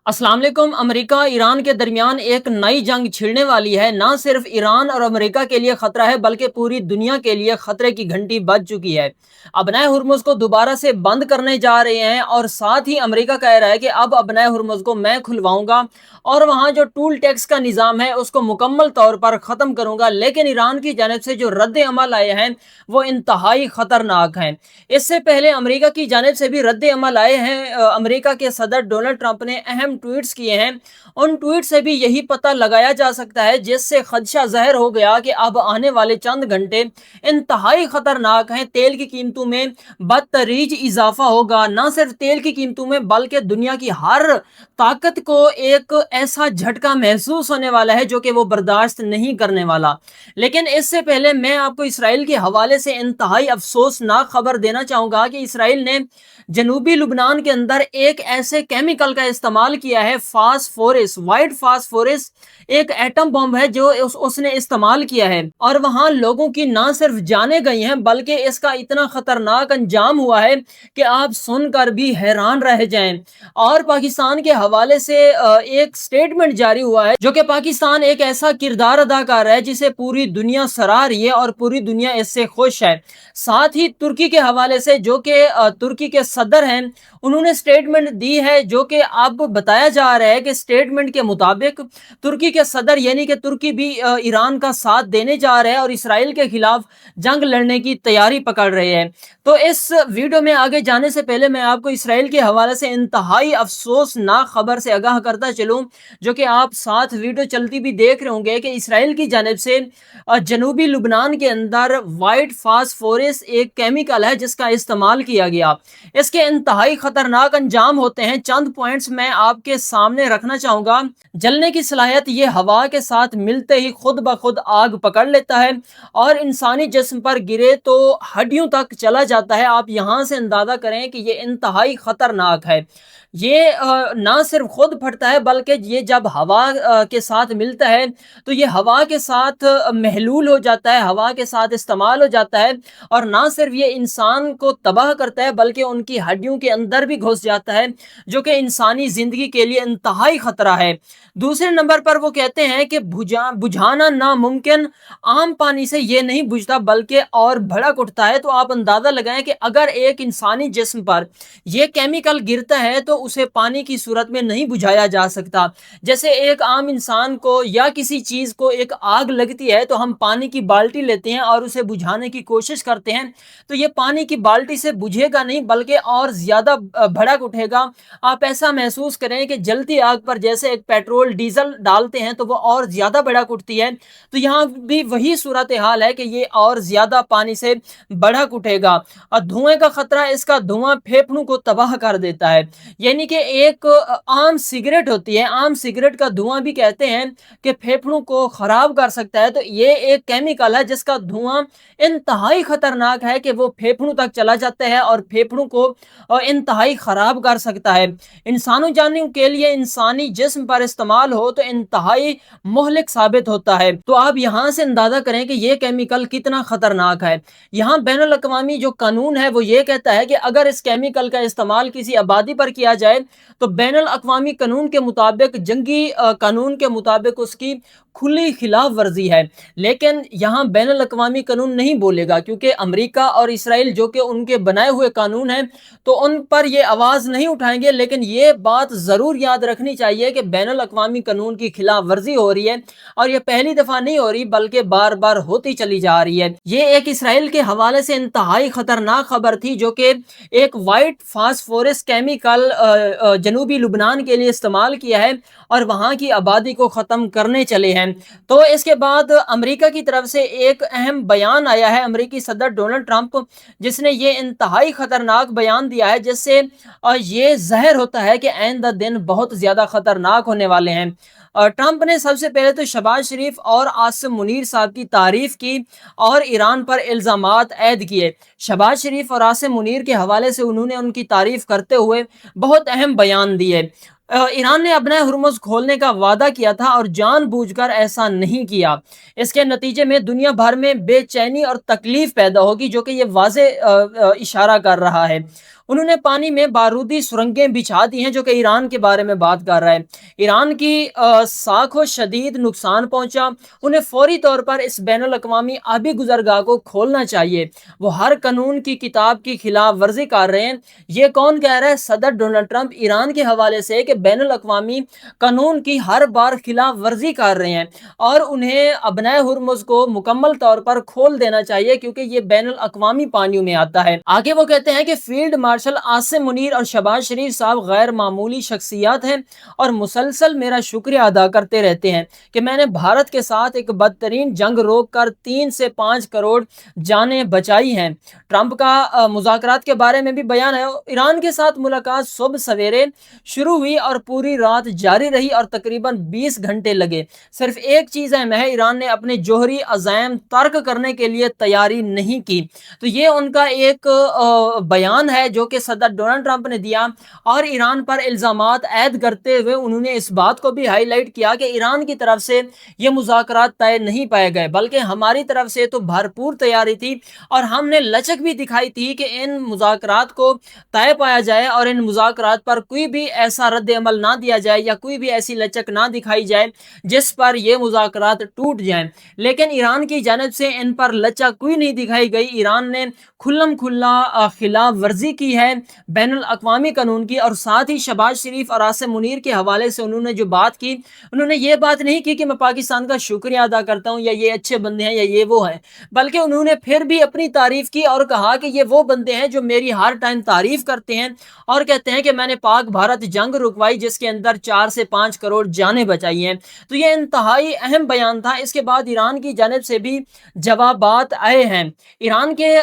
अस्सलाम वालेकुम। America Iran के दरमियान एक नई जंग छिड़ने वाली है। ना सिर्फ ईरान और अमेरिका के लिए खतरा है बल्कि पूरी दुनिया के लिए खतरे की घंटी बज चुकी है। अबनाए हुर्मुज को दोबारा से बंद करने जा रहे हैं और साथ ही अमेरिका कह रहा है कि अब अबनाए हुर्मुज को मैं खुलवाऊंगा और वहां जो टूल टैक्स का निज़ाम है उसको मुकम्मल तौर पर ख़त्म करूंगा। लेकिन ईरान की जानिब से जो रद्द अमल आए हैं वो इंतहाई ख़तरनाक हैं। इससे पहले अमेरिका की जानिब से भी रद्द अमल आए हैं। अमेरिका के सदर डोनाल्ड ट्रंप ने अहम ट्वीट्स किए हैं। उन ट्वीट से भी यही पता लगाया जा सकता है, जिससे खदशा ज़ाहिर हो गया कि अब आने वाले चंद घंटे इंतहाई ख़तरनाक हैं। तेल की कीमतों में बदतरीज इजाफा होगा। ना सिर्फ तेल की कीमतों में बल्कि दुनिया की हर ताकत को एक ऐसा झटका महसूस होने वाला है जो कि वो बर्दाश्त नहीं करने वाला। लेकिन इससे पहले मैं आपको इसराइल के हवाले से इंतहाई अफसोसनाक खबर देना चाहूँगा कि इसराइल ने जनूबी लुबनान के अंदर एक ऐसे केमिकल का इस्तेमाल किया है, फास्फोरस, वाइट फास्फोरस, एक एटम बम है जो उसने इस्तेमाल किया है और वहां लोगों की ना सिर्फ जानें गई हैं बल्कि इसका इतना खतरनाक अंजाम हुआ है कि आप सुनकर भी हैरान रह जाएं। और पाकिस्तान के हवाले से एक स्टेटमेंट जारी हुआ है जो कि पाकिस्तान एक ऐसा किरदार अदा कर रहा है जिसे पूरी दुनिया सराह रही है और पूरी दुनिया इससे खुश है। साथ ही तुर्की के हवाले से जो कि तुर्की के सदर हैं, उन्होंने स्टेटमेंट दी है जो कि अब बताया जा रहा है कि स्टेटमेंट के मुताबिक तुर्की के सदर यानी कि तुर्की भी ईरान का साथ देने जा रहे हैं और इसराइल के खिलाफ जंग लड़ने की तैयारी पकड़ रहे हैं। तो इस वीडियो में आगे जाने से पहले मैं आपको इसराइल के हवाले से इंतहाई अफसोसनाक खबर से आगाह करता चलूं, जो कि आप साथ वीडियो चलती भी देख रहे होंगे कि इसराइल की जानिब से जनूबी लुबनान के अंदर वाइट फास्फोरस एक केमिकल है जिसका इस्तेमाल किया गया। इसके इंतहाई खतरनाक अंजाम होते हैं। चंद पॉइंट्स मैं आपके सामने रखना चाहूंगा। जलने की सलाहियत ये हवा के साथ मिलते ही खुद ब खुद आग पकड़ लेता है और इंसानी जिस्म पर गिरे तो हड्डियों तक चला जाता है। आप यहां से अंदाजा करें कि ये इंतहाई खतरनाक है। ये ना सिर्फ खुद फटता है बल्कि ये जब हवा के साथ मिलता है तो ये हवा के साथ महलूल हो जाता है, हवा के साथ इस्तेमाल हो जाता है और ना सिर्फ ये इंसान को तबाह करता है बल्कि उनकी हड्डियों के अंदर भी घुस जाता है, जो कि इंसानी जिंदगी के लिए इंतहाई खतरा है। दूसरे नंबर पर वो कहते हैं कि बुझाना नामुमकिन, आम पानी से ये नहीं बुझता बल्कि और भड़क उठता है। तो आप अंदाजा लगाएं कि अगर एक इंसानी जिस्म पर यह केमिकल गिरता है तो उसे पानी की सूरत में नहीं बुझाया जा सकता। जैसे एक आम इंसान को या किसी चीज को एक आग लगती है तो हम पानी की बाल्टी लेते हैं और उसे बुझाने की कोशिश करते हैं, तो ये पानी की बाल्टी से बुझेगा नहीं बल्कि और ज्यादा भड़क उठेगा। आप ऐसा महसूस करें कि जलती आग पर जैसे एक पेट्रोल डीजल डालते हैं तो वो और ज्यादा भड़क उठती है। तो यहाँ भी वही सूरत हाल है कि ये और ज्यादा पानी से भड़क उठेगा। और धुएं का खतरा, इसका धुआं फेफड़ों को तबाह कर देता है। यानी कि एक आम सिगरेट होती है, आम सिगरेट का धुआं भी कहते हैं कि फेफड़ों को खराब कर सकता है। तो ये एक केमिकल है जिसका धुआं इंतहाई खतरनाक है कि वो फेफड़ों तक चला जाता है और फेफड़ों को इंतहाई खराब कर सकता है। इंसानों जानवरों के लिए इंसानी जिस्म पर इस्तेमाल हो तो इंतहाई मुहलिक साबित होता है। तो आप यहाँ से अंदाजा करें कि ये केमिकल कितना खतरनाक है। यहाँ बैनुल अक़वामी जो कानून है वो ये कहता है कि अगर इस केमिकल का इस्तेमाल किसी आबादी पर किया जाए तो बैनुल अक़वामी कानून के मुताबिक, जंगी कानून के मुताबिक उसकी खुली खिलाफ वर्जी है। लेकिन यहाँ बैनुल अक़वामी कानून नहीं बोलेगा क्योंकि अमेरिका और इसराइल जो कि उनके बनाए हुए कानून हैं तो उन पर ये आवाज़ नहीं उठाएंगे। लेकिन ये बात ज़रूर याद रखनी चाहिए कि बैनुल अक़वामी कानून की खिलाफ वर्जी हो रही है और ये पहली दफ़ा नहीं हो रही बल्कि बार बार होती चली जा रही है। ये एक इसराइल के हवाले से इंतहाई ख़तरनाक खबर थी जो कि एक वाइट फास्फोरस केमिकल जनूबी लुबनान के लिए इस्तेमाल किया है और वहाँ की आबादी को ख़त्म करने चले हैं। तो इसके बाद अमेरिका की तरफ से एक अहम बयान आया है, अमेरिकी सदर डोनाल्ड ट्रंप, जिसने ये इंतहाई ख़तरनाक बयान दिया है जिससे ये ज़ाहिर होता है कि आइंदा दिन बहुत ज़्यादा ख़तरनाक होने वाले हैं। ट्रंप ने सबसे पहले तो शहबाज शरीफ और आसिम मुनीर साहब की तारीफ की और ईरान पर इल्ज़ामात ऐद किए। शहबाज शरीफ और आसिम मुनीर के हवाले से उन्होंने उनकी तारीफ करते हुए बहुत अहम बयान दिए। ईरान ने अपना हुर्मुज़ खोलने का वादा किया था और जानबूझकर ऐसा नहीं किया। इसके नतीजे में दुनिया भर में बेचैनी और तकलीफ पैदा होगी, जो कि ये वाज़े इशारा कर रहा है। उन्होंने पानी में बारूदी सुरंगें बिछा दी हैं, जो कि ईरान के बारे में बात कर रहा है। ईरान की साख को शदीद नुकसान पहुंचा, उन्हें फौरी तौर पर इस बैनुल अक़वामी आबी गुजरगाह को खोलना चाहिए। वो हर कानून की किताब की खिलाफ वर्जी कर रहे हैं। ये कौन कह रहा है? सदर डोनाल्ड ट्रंप ईरान के हवाले से कि बैनुल अक़वामी कानून की हर बार खिलाफ वर्जी कर रहे हैं और उन्हें अबनाए हुर्मुज़ को मुकम्मल तौर पर खोल देना चाहिए, क्योंकि ये बैनुल अक़वामी पानियों में आता है। आगे वो कहते हैं कि फील्ड मार्शल आसिम मुनीर और शहबाज शरीफ साहब गैर मामूली शख्सियत हैं और मुसलसल मेरा शुक्रिया अदा करते रहते हैं कि मैंने भारत के साथ एक बदतरीन जंग रोक कर 3 से 5 करोड़ जानें बचाई हैं। ट्रंप का मुज़ाकरात के बारे में भी बयान है। ईरान के साथ मुलाकात सुबह सवेरे शुरू हुई और पूरी रात जारी रही और तकरीबन 20 घंटे लगे। सिर्फ एक चीज़ अहम है, ईरान ने अपने जोहरी अज़ाइम तर्क करने के लिए तैयारी नहीं की। तो ये उनका एक बयान है जो कि सदर डोनाल्ड ट्रंप ने दिया और ईरान पर इल्ज़ामात ऐद करते हुए उन्होंने इस बात को भी हाईलाइट किया कि ईरान की तरफ से ये मुज़ाकरात तय नहीं पाए गए, बल्कि हमारी तरफ से तो भरपूर तैयारी थी और हमने लचक भी दिखाई थी कि इन मुज़ाकरात को तय पाया जाए और इन मुज़ाकरात पर कोई भी ऐसा रद्द अमल ना दिया जाए या कोई भी ऐसी लचक ना दिखाई जाए जिस पर ये मुज़ाकरात टूट जाएं। लेकिन ईरान की जानिब से इन पर लचक कोई नहीं दिखाई गई। ईरान ने खुल्लम खुल्ला खिलाफ वर्जी की है बैनुल अक़वामी कानून की। और साथ ही शहबाज शरीफ और आसिम मुनीर के हवाले से उन्होंने जो बात की, उन्होंने ये बात नहीं की कि मैं पाकिस्तान का शुक्रिया अदा करता हूँ या ये अच्छे बंदे हैं या ये वो हैं, बल्कि उन्होंने फिर भी अपनी तारीफ की और कहा कि ये वो बंदे हैं जो मेरी हर टाइम तारीफ करते हैं और कहते हैं कि मैंने पाक भारत जंग रुकवाई जिसके अंदर 4 से 5 करोड़ जानें बचाई हैं। तो ये इंतहाई अहम बयान था। इसके बाद ईरान की जानिब से भी जवाबात आए हैं। ईरान के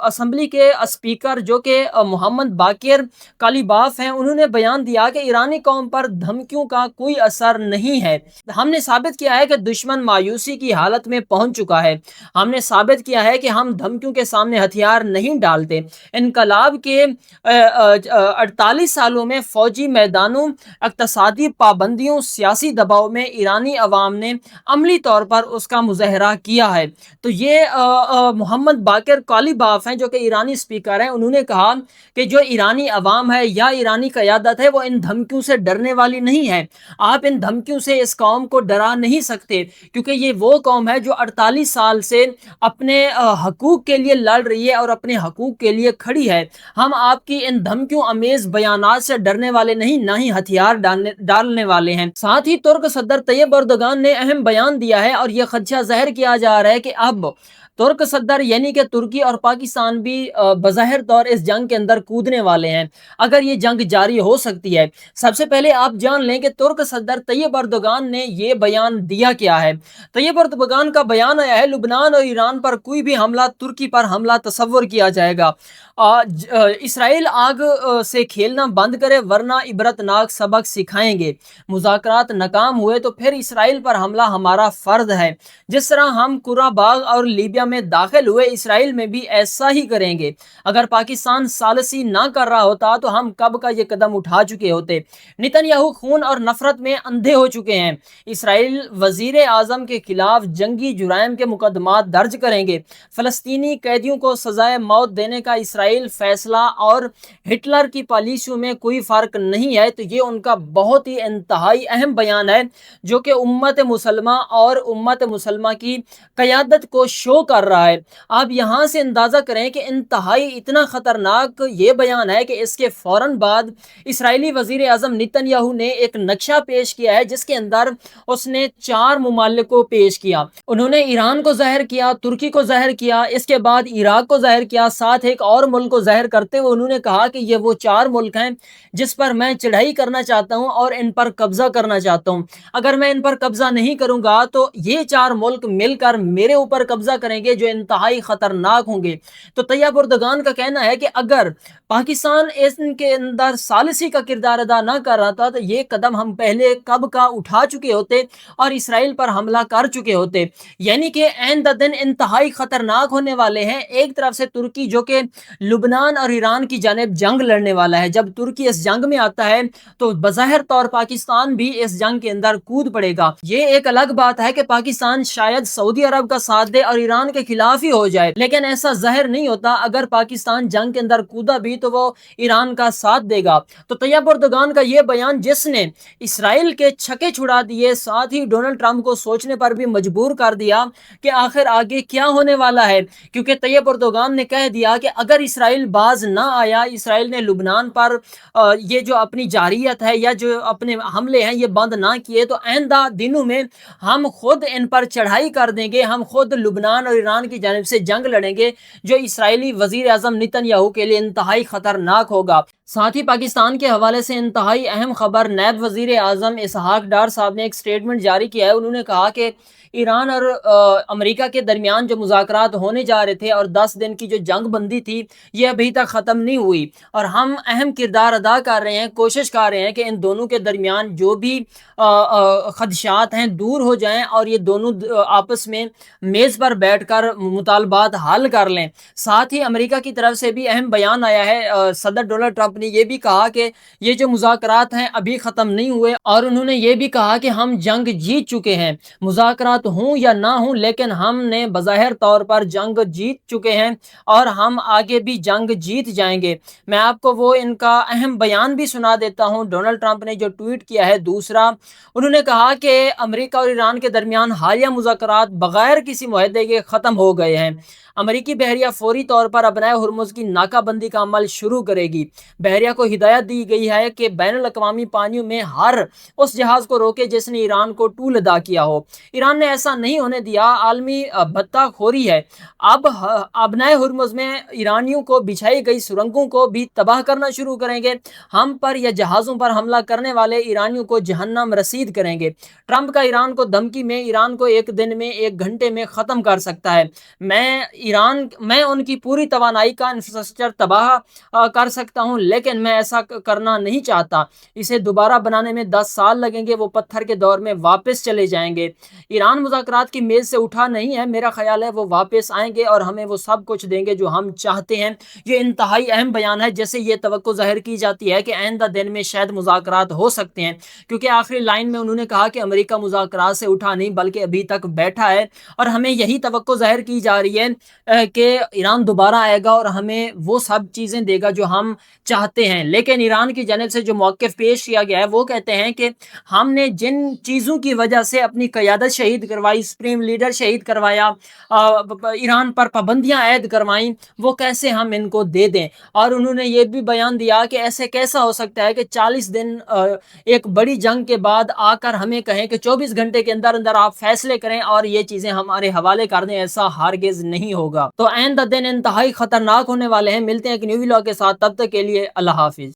असम्बली के स्पीकर जो कि मोहम्मद बाकिर कालीबाफ हैं, उन्होंने बयान दिया कि ईरानी कौम पर धमकियों का कोई असर नहीं है। हमने साबित किया है कि दुश्मन मायूसी की हालत में पहुंच चुका है। हमने साबित किया है कि हम धमकियों के सामने हथियार नहीं डालते। इनकलाब के 48 सालों में फौजी मैदानों, इक़्तिसादी पाबंदियों, सियासी दबाव में ईरानी अवाम ने अमली तौर पर उसका मुज़ाहरा किया है। तो ये मोहम्मद बाकिर कालीबाफ हैं जो कि ईरानी स्पीकर हैं। उन्होंने कहा कि जो ईरानी अवाम है या ईरानी क़यादत है वो इन धमकियों से डरने वाली नहीं है। आप इन धमकियों से इस कौम को डरा नहीं सकते, क्योंकि ये वो कौम है जो 48 साल से अपने हकूक़ के लिए लड़ रही है और अपने हकूक़ के लिए खड़ी है। हम आपकी इन धमकियों अमेज़ बयानात से डरने वाले नहीं, ना ही हथियार डालने वाले हैं। साथ ही तुर्क सदर तैयब एर्दोगान ने अहम बयान दिया है और यह खदशा ज़ाहिर किया जा रहा है कि अब तुर्क सदर यानी कि तुर्की और पाकिस्तान भी बज़ाहिर तौर इस जंग के अंदर कूदने वाले हैं अगर ये जंग जारी हो सकती है। सबसे पहले आप जान लें कि तुर्क सदर तैयब एर्दोगान ने ये बयान दिया क्या है। तैयब एर्दोगान का बयान आया है, लुबनान और ईरान पर कोई भी हमला तुर्की पर हमला तसव्वुर किया जाएगा। इसराइल आग से खेलना बंद करे वरना इबरतनाक सबक सिखाएंगे। मुज़ाकरात नाकाम हुए तो फिर इसराइल पर हमला हमारा फ़र्ज है। जिस तरह हम कुराबाग और लीबिया में दाखिल हुए, इसराइल में भी ऐसा ही करेंगे। अगर पाकिस्तान सालसी ना कर रहा होता तो हम कब का ये कदम उठा चुके होते। नेतन्याहू खून और नफरत में अंधे हो चुके हैं। इसराइल वजीर आज़म के खिलाफ जंगी जुराइम के मुकदमात दर्ज करेंगे। फ़लस्तीनी कैदियों को सजाए मौत देने का इसराइल फैसला और हिटलर की पॉलिसियों में कोई फ़र्क नहीं है। तो ये उनका बहुत ही इंतहाई अहम बयान है जो कि उम्मत मुसलमा और उम्मत मुसलमा की क़यादत को शो कर रहा है। आप यहाँ से अंदाज़ा करें कि इंतहाई इतना ख़तरनाक ये बयान है कि इसके फ़ौरन बाद इसराइली वज़ीर आज़म नेतन्याहू ने एक नक्शा पेश किया है जिसके अंदर उसने 4 मुमालिक को पेश किया। उन्होंने ईरान को ज़ाहिर किया, तुर्की को ज़ाहिर किया, इसके बाद इराक को ज़ाहिर किया, साथ एक और मुल्क को ज़ाहिर करते हुए उन्होंने कहा कि ये वो 4 मुल्क हैं जिस पर मैं चढ़ाई करना चाहता हूँ और इन पर कब्ज़ा करना चाहता हूँ। अगर मैं इन पर कब्ज़ा नहीं करूँगा तो ये 4 मुल्क मिलकर मेरे ऊपर कब्ज़ा करेंगे जो इंतहाई ख़तरनाक होंगे। तो तैयब एर्दोगान का कहना है कि अगर पाकिस्तान इनके अंदर सालिसी का किरदार अदा ना कर रहा था तो ये कदम हम पहले कब का उठा चुके होते और इसराइल पर हमला कर चुके होते। यानी कि ऐन दिन इंतहाई ख़तरनाक होने वाले हैं। एक तरफ से तुर्की जो कि लुबनान और ईरान की जानिब जंग लड़ने वाला है, जब तुर्की इस जंग में आता है तो बज़ाहिर तौर पाकिस्तान भी इस जंग के अंदर कूद पड़ेगा। ये एक अलग बात है कि पाकिस्तान शायद सऊदी अरब का साथ दे और ईरान کے خلاف ہی ہو جائے، لیکن ایسا ظاہر نہیں ہوتا۔ اگر پاکستان جنگ کے اندر کودا بھی تو وہ ایران کا ساتھ دے گا۔ تو طیب اردگان کا یہ بیان، جس نے اسرائیل کے چھکے چھڑا دیے، ساتھ ہی ڈونلڈ ٹرمپ کو سوچنے پر بھی مجبور کر دیا کہ آخر آگے کیا ہونے والا ہے، کیونکہ طیب اردگان نے کہہ دیا کہ اگر اسرائیل باز نہ آیا، اسرائیل نے لبنان پر یہ جو اپنی جارحیت ہے یا جو اپنے حملے ہیں یہ بند نہ کیے، تو آئندہ دنوں میں ہم خود ان پر چڑھائی کر دیں گے، ہم خود لبنان اور ایران کی جانب سے جنگ لڑیں گے، جو اسرائیلی وزیر اعظم نیتن یاہو کے لیے انتہائی خطرناک ہوگا۔ ساتھ ہی پاکستان کے حوالے سے انتہائی اہم خبر، نیب وزیر اعظم اسحاق ڈار صاحب نے ایک سٹیٹمنٹ جاری کیا ہے۔ انہوں نے کہا کہ ایران اور امریکہ کے درمیان جو مذاکرات ہونے جا رہے تھے اور 10 دن کی جو جنگ بندی تھی، یہ ابھی تک ختم نہیں ہوئی، اور ہم اہم کردار ادا کر رہے ہیں، کوشش کر رہے ہیں کہ ان دونوں کے درمیان جو بھی خدشات ہیں دور ہو جائیں اور یہ دونوں آپس میں میز پر بیٹھ کر مطالبات حل کر لیں۔ ساتھ ہی امریکہ کی طرف سے بھی اہم بیان آیا ہے، صدر ڈونلڈ ٹرمپ نے یہ بھی کہا کہ یہ جو مذاکرات ہیں ابھی ختم نہیں ہوئے، اور انہوں نے یہ بھی کہا کہ ہم جنگ جیت چکے ہیں، مذاکرات ہوں یا نہ ہوں لیکن ہم نے بظاہر طور پر جنگ جیت چکے ہیں اور ہم آگے بھی جنگ جیت جائیں گے۔ میں آپ کو وہ ان کا اہم بیان بھی سنا دیتا ہوں۔ ڈونلڈ ٹرمپ نے جو ٹویٹ کیا ہے، دوسرا انہوں نے کہا کہ امریکہ اور ایران کے درمیان حالیہ مذاکرات بغیر کسی معاہدے کے ختم ہو گئے ہیں۔ امریکی بحریہ فوری طور پر ابنائے ہرمز کی ناکہ بندی کا عمل شروع کرے گی۔ بحریہ کو ہدایت دی گئی ہے کہ بین الاقوامی پانیوں میں ہر اس جہاز کو روکے جس نے ایران کو ٹول ادا کیا ہو۔ ایران نے ایسا نہیں ہونے دیا، عالمی بھتہ خوری ہے۔ اب ابنائے ہرمز میں ایرانیوں کو بچھائی گئی سرنگوں کو بھی تباہ کرنا شروع کریں گے، ہم پر یا جہازوں پر حملہ کرنے والے ایرانیوں کو جہنم رسید کریں گے۔ ٹرمپ کا ایران کو دھمکی میں ایران کو ایک دن میں، ایک گھنٹے میں ختم کر سکتا ہے۔ میں ان کی پوری توانائی کا انفراسٹرکچر تباہ کر سکتا ہوں، لیکن میں ایسا کرنا نہیں چاہتا۔ اسے دوبارہ بنانے میں 10 سال لگیں گے، وہ پتھر کے دور میں واپس چلے جائیں گے۔ ایران مذاکرات کی میز سے اٹھا نہیں ہے، میرا خیال ہے وہ واپس آئیں گے اور ہمیں وہ سب کچھ دیں گے جو ہم چاہتے ہیں۔ یہ انتہائی اہم بیان ہے، جیسے یہ توقع ظاہر کی جاتی ہے کہ آئندہ دن میں شاید مذاکرات ہو سکتے ہیں، کیونکہ آخری لائن میں انہوں نے کہا کہ امریکہ مذاکرات سے اٹھا نہیں بلکہ ابھی تک بیٹھا ہے، اور ہمیں یہی توقع ظاہر کی جا رہی ہے کہ ایران دوبارہ آئے گا اور ہمیں وہ سب چیزیں دے گا جو ہم چاہتے ہیں۔ لیکن ایران کی جانب سے جو موقف پیش کیا گیا ہے وہ کہتے ہیں کہ ہم نے جن چیزوں کی وجہ سے اپنی قیادت شہید کروائی، سپریم لیڈر شہید کروایا، ایران پر پابندیاں عائد کروائیں، وہ کیسے ہم ان کو دے دیں۔ اور انہوں نے یہ بھی بیان دیا کہ ایسے کیسا ہو سکتا ہے کہ 40 دن ایک بڑی جنگ کے بعد آ کر ہمیں کہیں کہ 24 گھنٹے کے اندر اندر آپ فیصلے کریں اور یہ چیزیں ہمارے حوالے کر دیں، ایسا ہرگز نہیں ہوگا۔ تو آئندہ دن انتہائی خطرناک ہونے والے ہیں۔ ملتے ہیں ایک نیو ولاگ کے ساتھ، تب تک کے لیے اللہ حافظ۔